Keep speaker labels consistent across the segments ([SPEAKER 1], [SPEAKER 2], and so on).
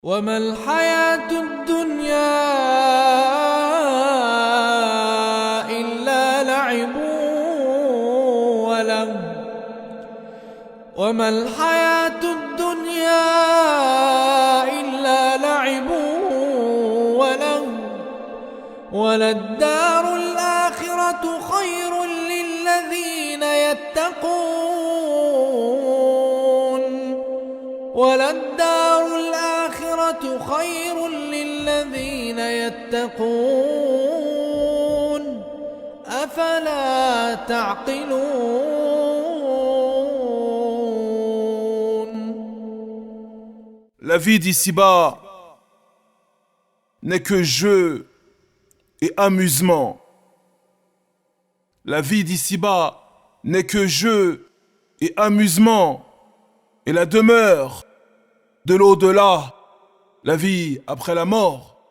[SPEAKER 1] وما الحياة الدنيا إلا لعب ولهو وما الحياة الدنيا إلا لعب ولهو وللدار الآخرة خير للذين يتقون وللدار الآخرة خير للذين يتقون أفلا تعقلون.
[SPEAKER 2] La vie d'ici-bas n'est que jeu et amusement. La vie d'ici-bas n'est que jeu et amusement. Et la demeure de l'au-delà, la vie après la mort,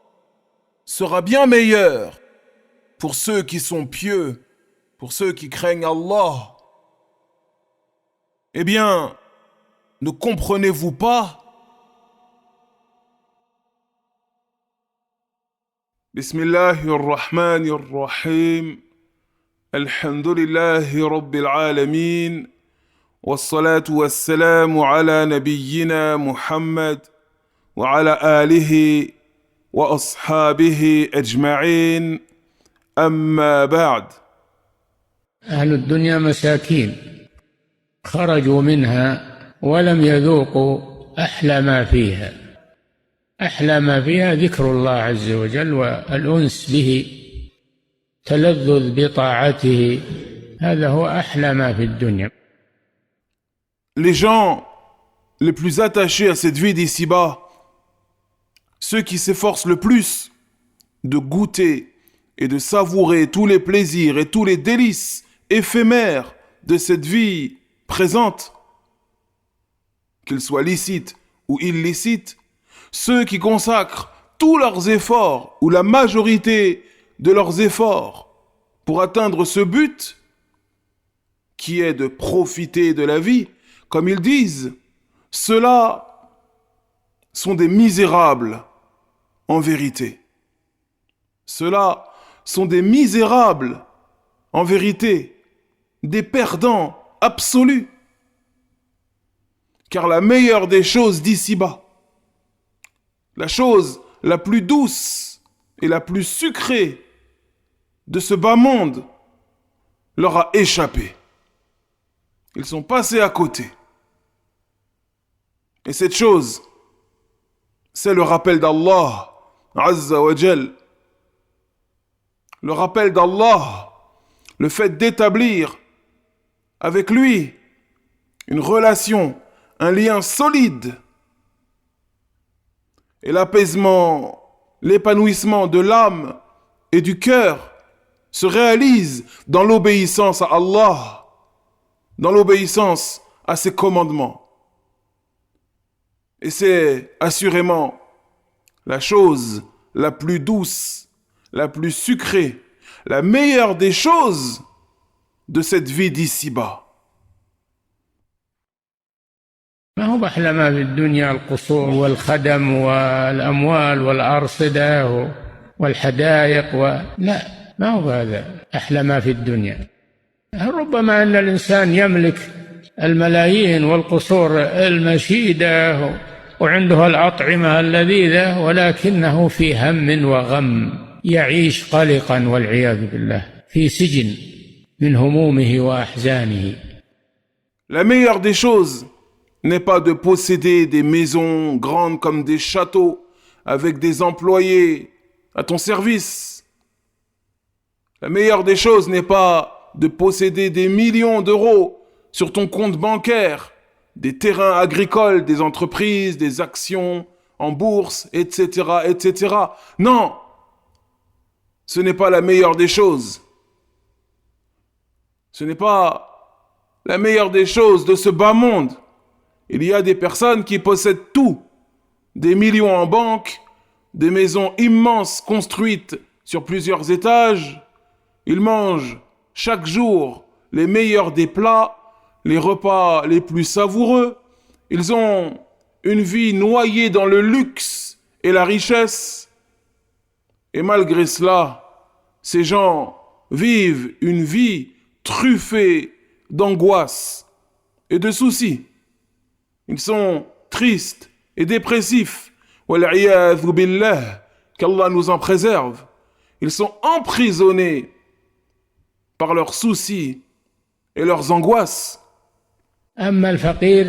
[SPEAKER 2] sera bien meilleure pour ceux qui sont pieux, pour ceux qui craignent Allah. Eh bien, ne comprenez-vous pas? Bismillahirrahmanirrahim. Alhamdulillahi Rabbil Alameen. والصلاة والسلام على نبينا محمد وعلى آله وأصحابه أجمعين أما بعد.
[SPEAKER 3] أهل الدنيا مساكين خرجوا منها ولم يذوقوا أحلى ما فيها. أحلى ما فيها ذكر الله عز وجل والأنس به، تلذذ بطاعته، هذا هو أحلى ما في الدنيا.
[SPEAKER 2] Les gens les plus attachés à cette vie d'ici-bas, ceux qui s'efforcent le plus de goûter et de savourer tous les plaisirs et tous les délices éphémères de cette vie présente, qu'ils soient licites ou illicites, ceux qui consacrent tous leurs efforts ou la majorité de leurs efforts pour atteindre ce but qui est de profiter de la vie, comme ils disent, ceux-là sont des misérables en vérité. Ceux-là sont des misérables en vérité, des perdants absolus. Car la meilleure des choses d'ici-bas, la chose la plus douce et la plus sucrée de ce bas monde, leur a échappé. Ils sont passés à côté. Et cette chose, c'est le rappel d'Allah, Azza wa Jal. Le rappel d'Allah, le fait d'établir avec lui une relation, un lien solide. Et l'apaisement, l'épanouissement de l'âme et du cœur se réalise dans l'obéissance à Allah, dans l'obéissance à ses commandements. Et c'est assurément la chose la plus douce, la plus sucrée, la meilleure des choses de cette vie d'ici-bas.
[SPEAKER 3] ما هو أحلى ما في الدنيا القصور والخدم والأموال والأرصدة والحدائق لا، ما هو هذا أحلى ما في الدنيا. ربما أن الإنسان يملك الملايين والقصور المشيدة وعنده الأطعمة اللذيذة، ولكنه في هم وغم، يعيش قلقا والعياذ بالله في سجن من همومه وأحزانه.
[SPEAKER 2] La meilleure des choses n'est pas de posséder des maisons grandes comme des châteaux avec des employés à ton service. La meilleure des choses n'est pas de posséder des millions d'euros sur ton compte bancaire, des terrains agricoles, des entreprises, des actions en bourse, etc., etc. Non, ce n'est pas la meilleure des choses. Ce n'est pas la meilleure des choses de ce bas monde. Il y a des personnes qui possèdent tout, des millions en banque, des maisons immenses construites sur plusieurs étages. Ils mangent chaque jour les meilleurs des plats, les repas les plus savoureux. Ils ont une vie noyée dans le luxe et la richesse. Et malgré cela, ces gens vivent une vie truffée d'angoisse et de soucis. Ils sont tristes et dépressifs. Wal'iyadhu billah, qu'Allah nous en préserve. Ils sont emprisonnés par leurs soucis et leurs angoisses.
[SPEAKER 3] أما الفقير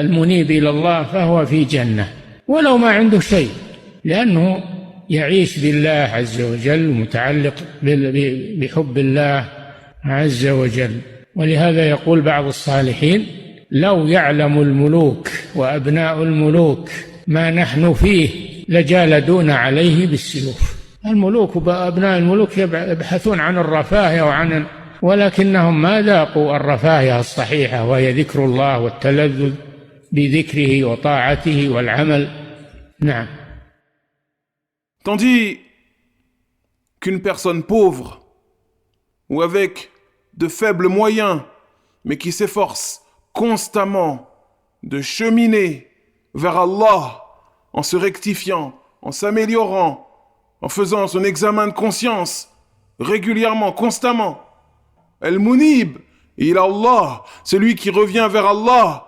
[SPEAKER 3] المنيب إلى الله فهو في جنة ولو ما عنده شيء، لأنه يعيش بالله عز وجل متعلق بحب الله عز وجل. ولهذا يقول بعض الصالحين: لو يعلم الملوك وأبناء الملوك ما نحن فيه لجالدونا عليه بالسيوف. الملوك وأبناء الملوك يبحثون عن الرفاهية ولكنهم ما ذاقوا الرفاهية الصحيحة، وهي ذكر الله والتلذذ بذكره وطاعته والعمل. نعم.
[SPEAKER 2] Tandis qu'une personne pauvre ou avec de faibles moyens, mais qui s'efforce constamment de cheminer vers Allah en se rectifiant, en s'améliorant, en faisant son examen de conscience régulièrement, constamment. Al-Munib, il a Allah, celui qui revient vers Allah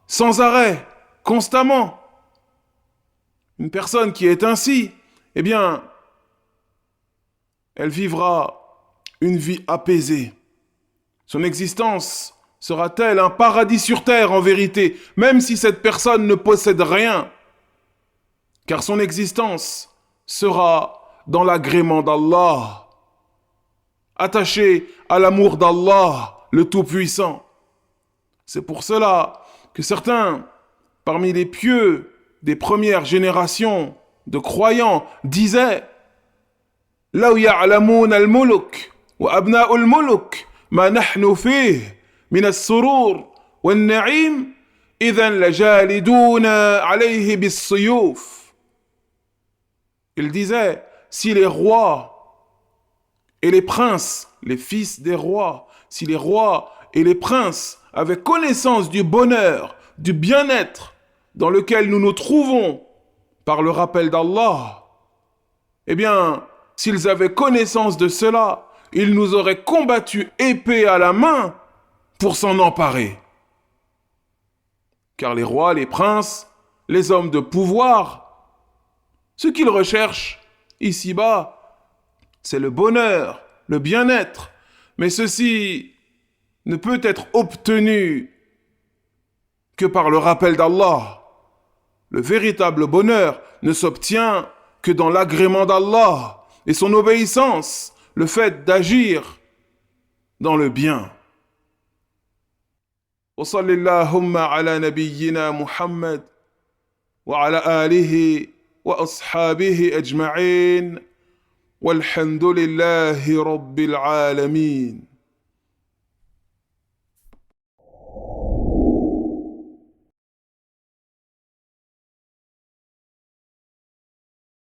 [SPEAKER 2] sans arrêt, constamment. Une personne qui est ainsi, eh bien, elle vivra une vie apaisée. Son existence sera-t-elle un paradis sur terre en vérité, même si cette personne ne possède rien, car son existence sera dans l'agrément d'Allah, attaché à l'amour d'Allah, le Tout-Puissant. C'est pour cela que certains, parmi les pieux des premières générations de croyants, disaient: لو يعلمون الملك وأبناء الملك ما نحن فيه من السرور والنعيم إذن لجالدون عليه بالسيوف. Il disait: si les rois et les princes, les fils des rois, si les rois et les princes avaient connaissance du bonheur, du bien-être dans lequel nous nous trouvons par le rappel d'Allah, eh bien, s'ils avaient connaissance de cela, ils nous auraient combattus épée à la main pour s'en emparer. Car les rois, les princes, les hommes de pouvoir, ce qu'ils recherchent ici-bas, c'est le bonheur, le bien-être. Mais ceci ne peut être obtenu que par le rappel d'Allah. Le véritable bonheur ne s'obtient que dans l'agrément d'Allah et son obéissance, le fait d'agir dans le bien. Wa sallallahu ala nabiyyina Muhammad wa ala alihi wa ashabihi ajma'in walhamdulillahi rabbil alamin.